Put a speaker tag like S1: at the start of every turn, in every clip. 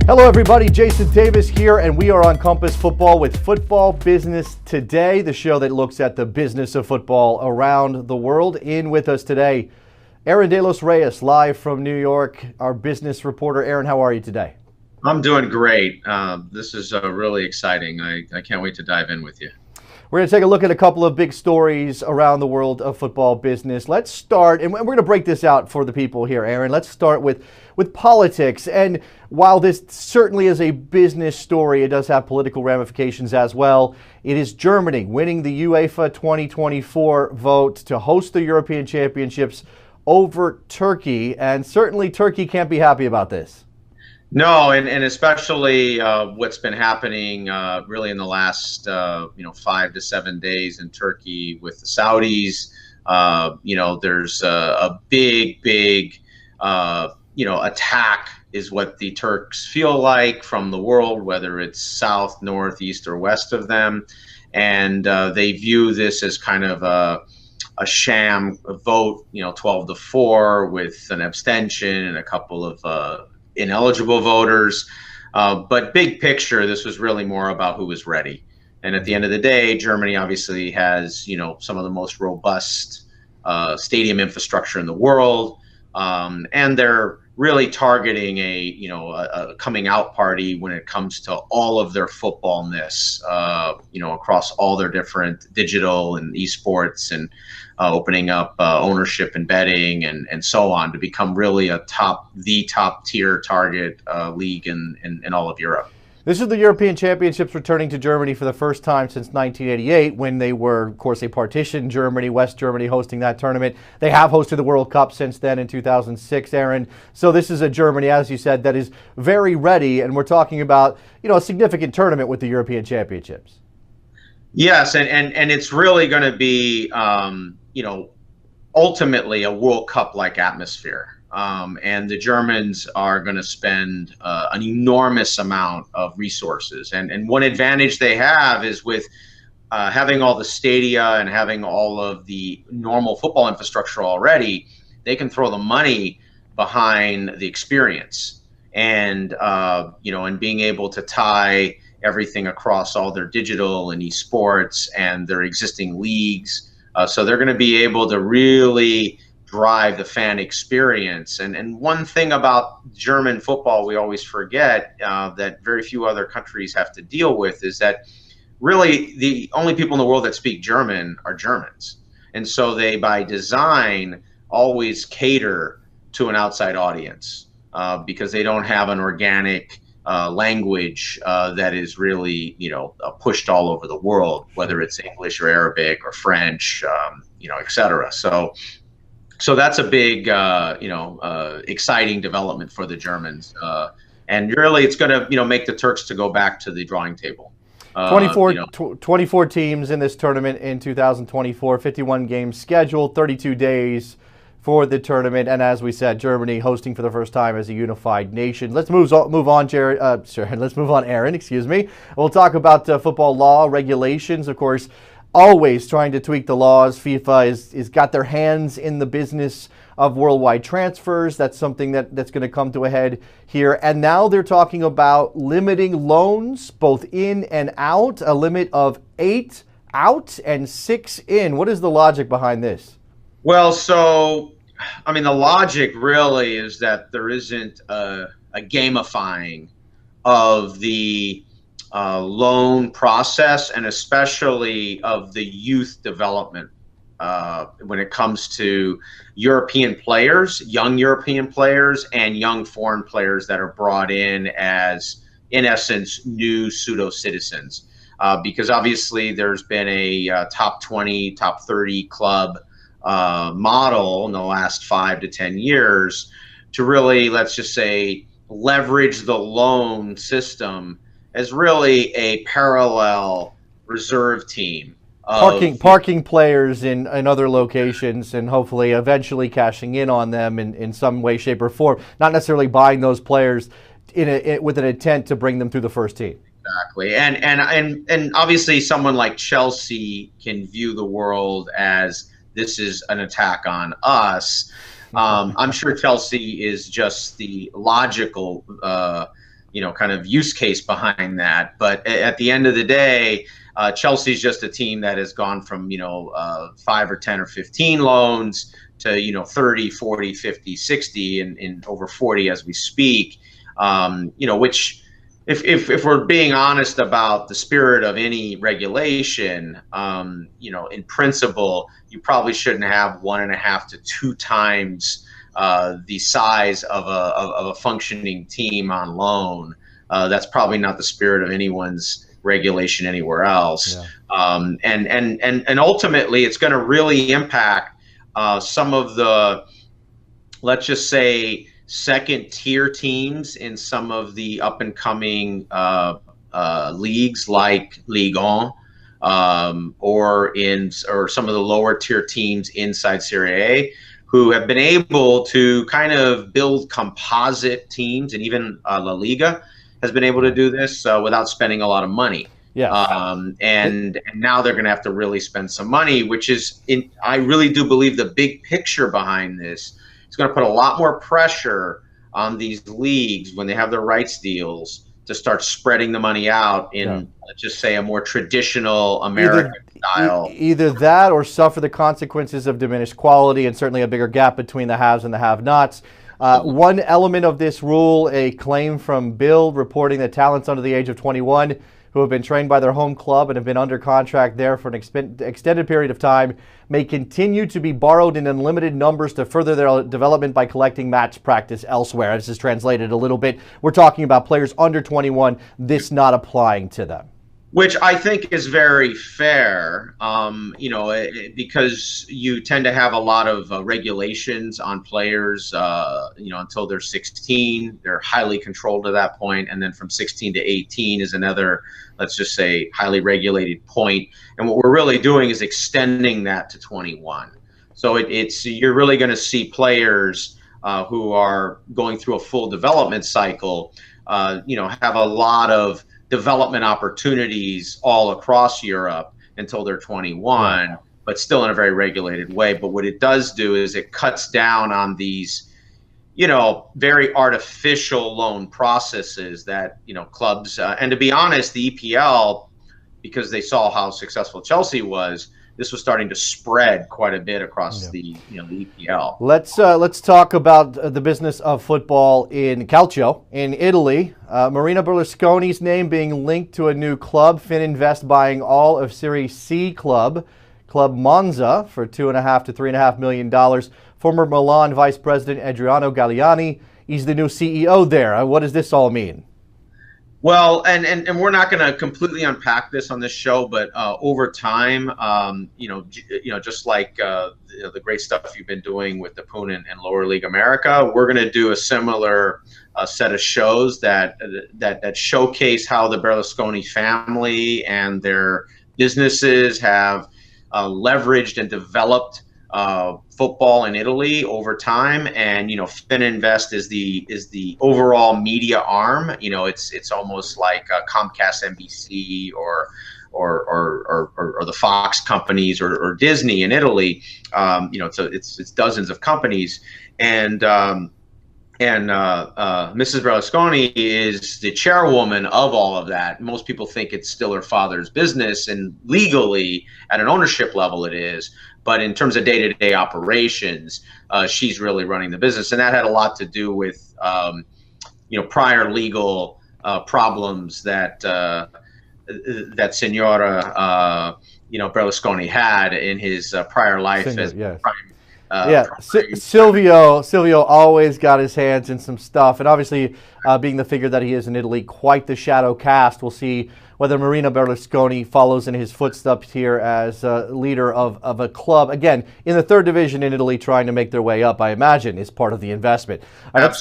S1: Hello everybody, Jason Davis here, and we are on Compass Football with Football Business Today, the show that looks at the business of football around the world. In with us today, Aaron De Los Reyes, live from New York, our business reporter. Aaron, how are you today?
S2: I'm doing great. This is really exciting. I can't wait to dive in with you.
S1: We're going to take a look at a couple of big stories around the world of football business. Let's start, and we're going to break this out for the people here, Aaron. Let's start with politics. And while this certainly is a business story, it does have political ramifications as well. It is Germany winning the UEFA 2024 vote to host the European Championships over Turkey. And certainly Turkey can't be happy about this.
S2: No, and especially what's been happening really in the last 5 to 7 days in Turkey with the Saudis. There's a big attack is what the Turks feel like from the world, whether it's south, north, east, or west of them, and they view this as kind of a sham vote, 12-4 with an abstention and a couple of ineligible voters, but big picture, this was really more about who was ready. And at the end of the day, Germany obviously has some of the most robust stadium infrastructure in the world, and they're really targeting a coming out party when it comes to all of their footballness, across all their different digital and esports, and opening up ownership and betting and so on, to become really the top tier target league in all of Europe.
S1: This is the European Championships returning to Germany for the first time since 1988, when they were, of course, a partitioned Germany, West Germany hosting that tournament. They have hosted the World Cup since then in 2006, Aaron. So this is a Germany, as you said, that is very ready, and we're talking about, a significant tournament with the European Championships.
S2: Yes, and it's really going to be, ultimately a World Cup-like atmosphere. And the Germans are going to spend an enormous amount of resources. And one advantage they have is with having all the stadia and having all of the normal football infrastructure already, they can throw the money behind the experience. And, and being able to tie everything across all their digital and esports and their existing leagues. So they're going to be able to really drive the fan experience. And one thing about German football we always forget, that very few other countries have to deal with, is that really the only people in the world that speak German are Germans. And so they, by design, always cater to an outside audience, because they don't have an organic language that is really, pushed all over the world, whether it's English or Arabic or French, et cetera. So that's a big, exciting development for the Germans, and really it's going to, make the Turks to go back to the drawing table.
S1: 24 teams in this tournament in 2024, 51 games scheduled, 32 days for the tournament, and as we said, Germany hosting for the first time as a unified nation. Let's move on, let's move on, Aaron. Excuse me. We'll talk about football law regulations, of course. Always trying to tweak the laws. FIFA is got their hands in the business of worldwide transfers. That's something that's going to come to a head here. And now they're talking about limiting loans, both in and out, a limit of 8 out and 6 in. What is the logic behind this?
S2: Well, so, the logic really is that there isn't a gamifying of the loan process, and especially of the youth development when it comes to European players, young European players, and young foreign players that are brought in as, in essence, new pseudo-citizens. Because obviously there's been a top 20, top 30 club model in the last 5 to 10 years to really, let's just say, leverage the loan system as really a parallel reserve team.
S1: Parking players in other locations and hopefully eventually cashing in on them in some way, shape, or form. Not necessarily buying those players with an intent to bring them through the first team.
S2: Exactly. And obviously someone like Chelsea can view the world as this is an attack on us. I'm sure Chelsea is just the logical kind of use case behind that. But at the end of the day, Chelsea's just a team that has gone from 5 or 10 or 15 loans to 30, 40, 50, 60, and over 40 as we speak. Which, if we're being honest about the spirit of any regulation, in principle, you probably shouldn't have 1.5 to 2 times the size of a functioning team on loan. That's probably not the spirit of anyone's regulation anywhere else. Yeah. And ultimately, it's going to really impact some of the, let's just say, second-tier teams in some of the up-and-coming leagues like Liga, or some of the lower-tier teams inside Serie A, who have been able to kind of build composite teams, and even La Liga has been able to do this without spending a lot of money. Yeah. And now they're going to have to really spend some money, which is, I really do believe the big picture behind this is going to put a lot more pressure on these leagues when they have their rights deals to start spreading the money out in, let's just say, a more traditional American style.
S1: Either that or suffer the consequences of diminished quality and certainly a bigger gap between the haves and the have-nots. One element of this rule, a claim from Bill reporting that talents under the age of 21 who have been trained by their home club and have been under contract there for an extended period of time may continue to be borrowed in unlimited numbers to further their development by collecting match practice elsewhere. This is translated a little bit. We're talking about players under 21, this not applying to them.
S2: Which I think is very fair, because you tend to have a lot of regulations on players, until they're 16. They're highly controlled at that point. And then from 16 to 18 is another, let's just say, highly regulated point. And what we're really doing is extending that to 21. So you're really going to see players who are going through a full development cycle, have a lot of development opportunities all across Europe until they're 21, but still in a very regulated way. But what it does do is it cuts down on these, very artificial loan processes that, clubs, and to be honest, the EPL, because they saw how successful Chelsea was, this was starting to spread quite a bit across the EPL.
S1: Let's talk about the business of football in Calcio in Italy. Marina Berlusconi's name being linked to a new club. Fininvest buying all of Serie C Club Monza for $2.5 to $3.5 million. Former Milan Vice President Adriano Galliani, he's the new CEO there. What does this all mean?
S2: Well, and we're not going to completely unpack this on this show, but over time, just like the great stuff you've been doing with the Poon and Lower League America, we're going to do a similar set of shows that showcase how the Berlusconi family and their businesses have leveraged and developed football in Italy over time. And Fininvest is the overall media arm. It's almost like Comcast, NBC, or the Fox companies, or Disney in Italy. So it's dozens of companies, and Mrs. Berlusconi is the chairwoman of all of that. Most people think it's still her father's business, and legally at an ownership level it is. But in terms of day-to-day operations, she's really running the business, and that had a lot to do with prior legal problems that Signora Berlusconi had in his prior life as
S1: Silvio always got his hands in some stuff, and obviously being the figure that he is in Italy, quite the shadow cast. We'll see whether Marina Berlusconi follows in his footsteps here as leader of a club, again, in the third division in Italy, trying to make their way up, I imagine, is part of the investment. All right,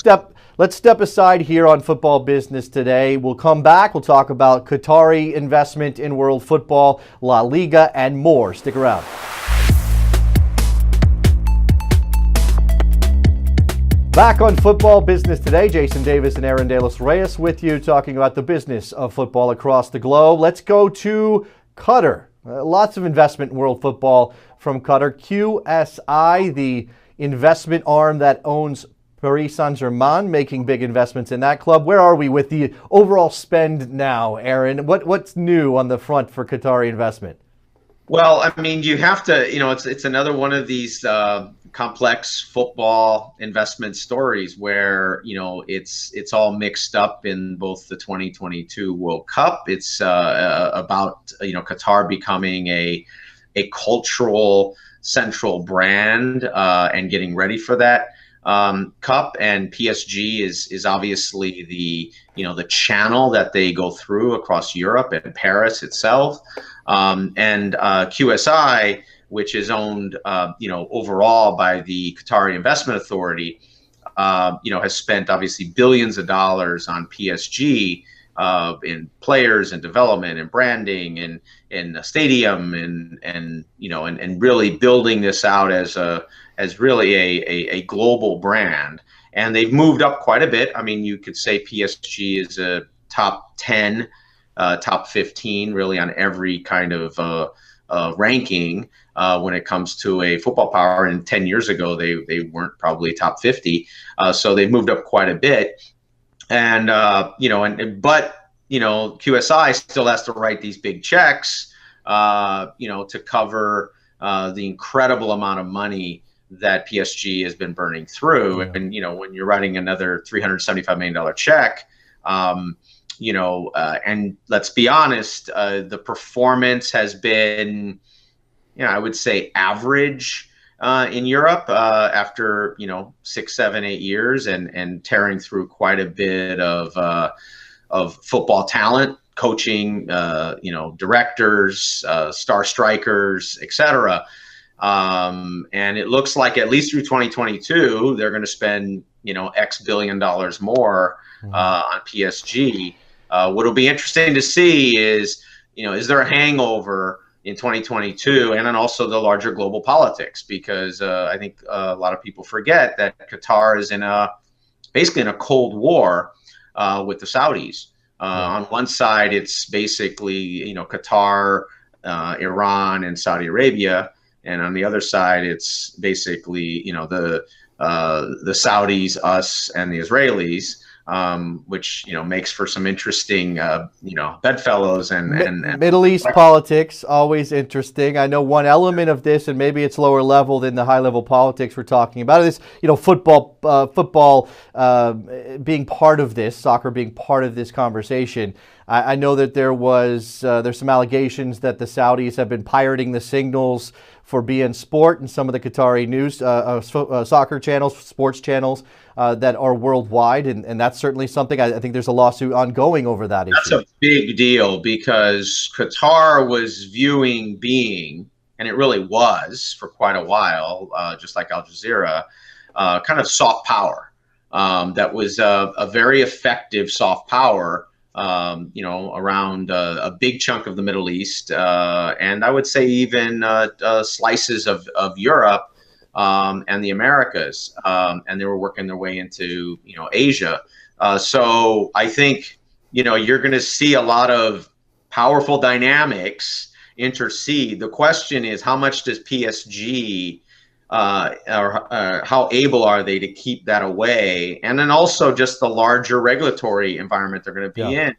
S1: let's step aside here on football business today. We'll come back. We'll talk about Qatari investment in world football, La Liga, and more. Stick around. Back on Football Business Today, Jason Davis and Aaron De Los Reyes with you, talking about the business of football across the globe. Let's go to Qatar. Lots of investment in world football from Qatar. QSI, the investment arm that owns Paris Saint-Germain making big investments in that club. Where are we with the overall spend now, Aaron? What's new on the front for Qatari investment?
S2: Well, I mean, you have to, it's another one of these complex football investment stories where, it's all mixed up in both the 2022 World Cup. It's about, Qatar becoming a cultural central brand and getting ready for that cup. And PSG is obviously the channel that they go through across Europe and Paris itself. And QSI, which is owned, overall by the Qatari Investment Authority, has spent obviously billions of dollars on PSG in players and development and branding and in a stadium and really building this out as really a global brand. And they've moved up quite a bit. I mean, you could say PSG is a top 10. Top 15 really on every kind of ranking when it comes to a football power. And 10 years ago, they weren't probably top 50. So they've moved up quite a bit. And, but QSI still has to write these big checks, to cover the incredible amount of money that PSG has been burning through. Yeah. And, when you're writing another $375 million check, and let's be honest, the performance has been, I would say average in Europe after, 6, 7, 8 years and tearing through quite a bit of football talent, coaching, directors, star strikers, etc. And it looks like at least through 2022, they're going to spend, X billion dollars more on PSG. What'll be interesting to see is there a hangover in 2022, and then also the larger global politics, because I think a lot of people forget that Qatar is basically in a Cold War with the Saudis. On one side, it's basically Qatar, Iran, and Saudi Arabia, and on the other side, it's basically the Saudis, us, and the Israelis. Which makes for some interesting bedfellows and
S1: Middle East politics, always interesting. I know one element of this, and maybe it's lower level than the high level politics we're talking about, is football being part of this, soccer being part of this conversation. I know that there's some allegations that the Saudis have been pirating the signals for beIN Sport and some of the Qatari news, soccer channels, sports channels that are worldwide. And that's certainly something, I think there's a lawsuit ongoing over that issue.
S2: That's a big deal, because Qatar was viewing beIN, and it really was for quite a while, just like Al Jazeera, kind of soft power. That was a very effective soft power, around a big chunk of the Middle East, and I would say even slices of Europe and the Americas, and they were working their way into Asia. So I think you're going to see a lot of powerful dynamics intercede. The question is, how much does PSG or how able are they to keep that away? And then also just the larger regulatory environment they're going to be in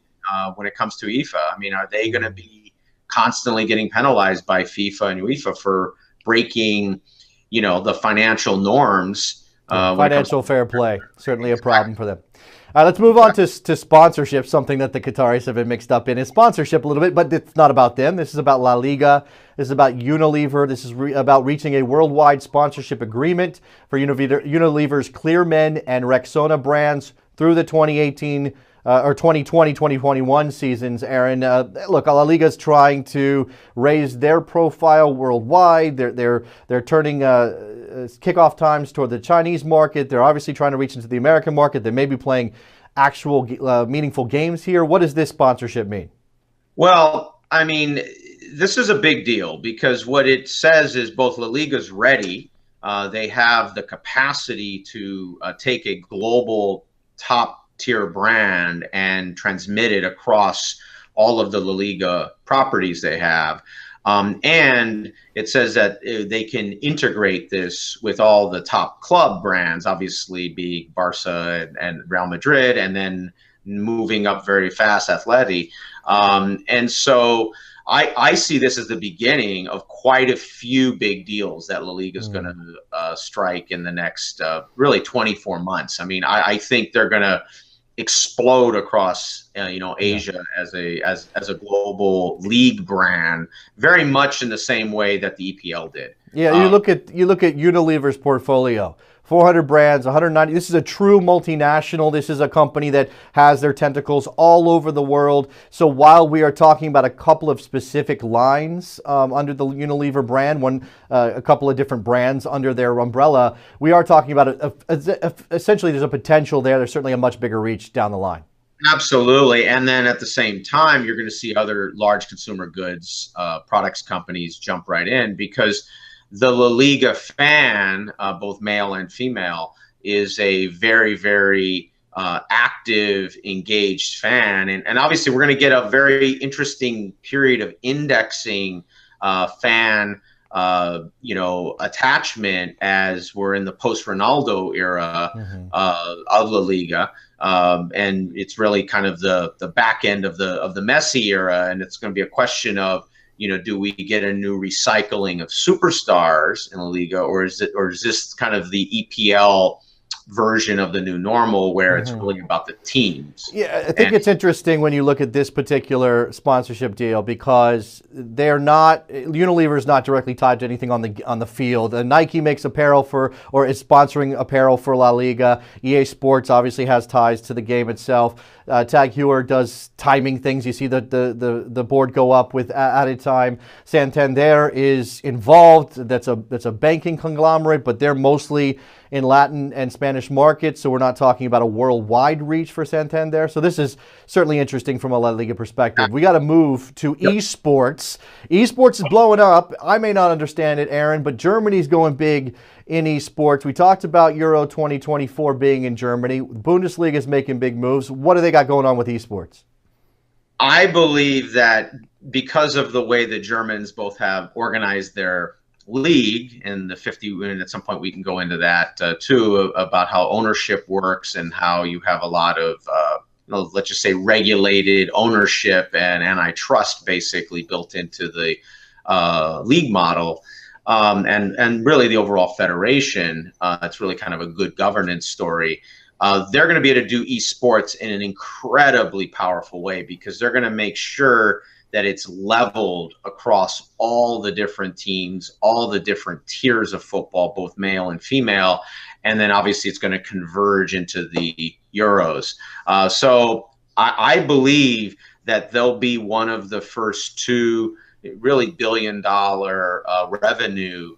S2: when it comes to FIFA. I mean, are they going to be constantly getting penalized by FIFA and UEFA for breaking, the financial norms?
S1: Financial fair play, certainly a problem for them. Let's move on to sponsorship, something that the Qataris have been mixed up in. Is sponsorship a little bit, but it's not about them. This is about La Liga. This is about Unilever. This is about reaching a worldwide sponsorship agreement for Unilever's Clearmen and Rexona brands through the 2018 or 2020-2021 seasons, Aaron. Look, La Liga is trying to raise their profile worldwide. They're turning kickoff times toward the Chinese market. They're obviously trying to reach into the American market. They may be playing actual meaningful games here. What does this sponsorship mean?
S2: Well, I mean, this is a big deal, because what it says is both La Liga's ready. They have the capacity to take a global top-tier brand and transmit it across all of the La Liga properties they have. And it says that they can integrate this with all the top club brands, obviously being Barca and Real Madrid, and then moving up very fast, Atleti. And so I see this as the beginning of quite a few big deals that La Liga is going to strike in the next really 24 months. I mean, I think they're going to explode across Asia as a global league brand, very much in the same way that the EPL did.
S1: Yeah, you look at Unilever's portfolio. 400 brands, 190. This is a true multinational. This is a company that has their tentacles all over the world. So while we are talking about a couple of specific lines under the Unilever brand, a couple of different brands under their umbrella, we are talking about essentially there's a potential there. There's certainly a much bigger reach down the line.
S2: Absolutely. And then at the same time, you're going to see other large consumer goods products companies jump right in, because the La Liga fan, both male and female, is a very, very active, engaged fan. And obviously, we're going to get a very interesting period of indexing fan attachment as we're in the post-Ronaldo era of La Liga. And it's really kind of the back end of the Messi era. And it's going to be a question of, do we get a new recycling of superstars in La Liga, or is this kind of the EPL version of the new normal where it's really about the teams?
S1: Yeah, I think it's interesting when you look at this particular sponsorship deal, because Unilever is not directly tied to anything on the field. Nike makes apparel or is sponsoring apparel for La Liga. EA Sports obviously has ties to the game itself. Tag Heuer does timing things. You see the board go up with added time. Santander is involved. That's a banking conglomerate, but they're mostly in Latin and Spanish markets, so we're not talking about a worldwide reach for Santander. So this is certainly interesting from a La Liga perspective. We got to move to esports. Esports is blowing up. I may not understand it, Aaron, but Germany's going big in esports. We talked about Euro 2024 being in Germany. Bundesliga is making big moves. What do they got going on with esports?
S2: I believe that because of the way the Germans both have organized their league and the 50, and at some point we can go into that too, about how ownership works and how you have a lot of let's just say regulated ownership and antitrust basically built into the league model, and really the overall federation. It's really kind of a good governance story. They're going to be able to do esports in an incredibly powerful way, because they're going to make sure that it's leveled across all the different teams, all the different tiers of football, both male and female. And then obviously it's going to converge into the Euros. So I believe that they'll be one of the first two really billion-dollar revenue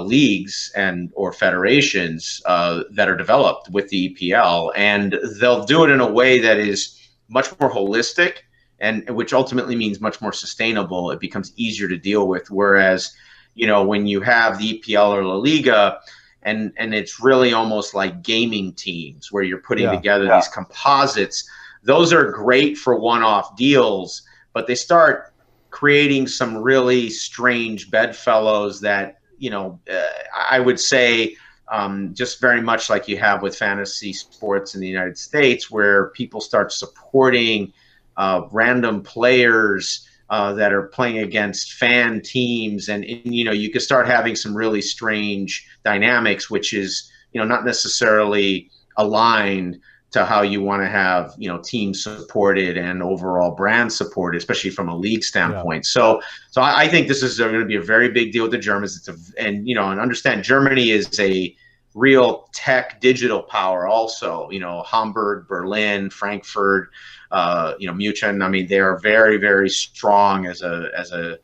S2: leagues or federations that are developed with the EPL. And they'll do it in a way that is much more holistic, and which ultimately means much more sustainable. It becomes easier to deal with. Whereas, when you have the EPL or La Liga, and it's really almost like gaming teams where you're putting together these composites, those are great for one-off deals, but they start creating some really strange bedfellows that, I would say, just very much like you have with fantasy sports in the United States, where people start supporting random players that are playing against fan teams, and you could start having some really strange dynamics, which is not necessarily aligned to how you want to have teams supported and overall brand supported, especially from a league standpoint. So I think this is going to be a very big deal with the Germans. And understand Germany is a real tech digital power also. Hamburg, Berlin, Frankfurt, Munich. I mean, they are very, very strong as a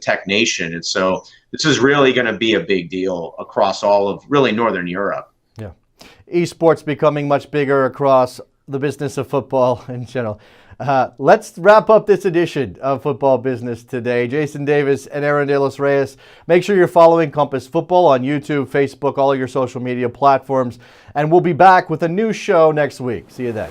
S2: tech nation, and so this is really going to be a big deal across all of really Northern Europe.
S1: Yeah, esports becoming much bigger across the business of football in general. Let's wrap up this edition of Football Business today. Jason Davis and Aaron De Los Reyes. Make sure you're following Compass Football on YouTube, Facebook, all of your social media platforms, and we'll be back with a new show next week. See you then.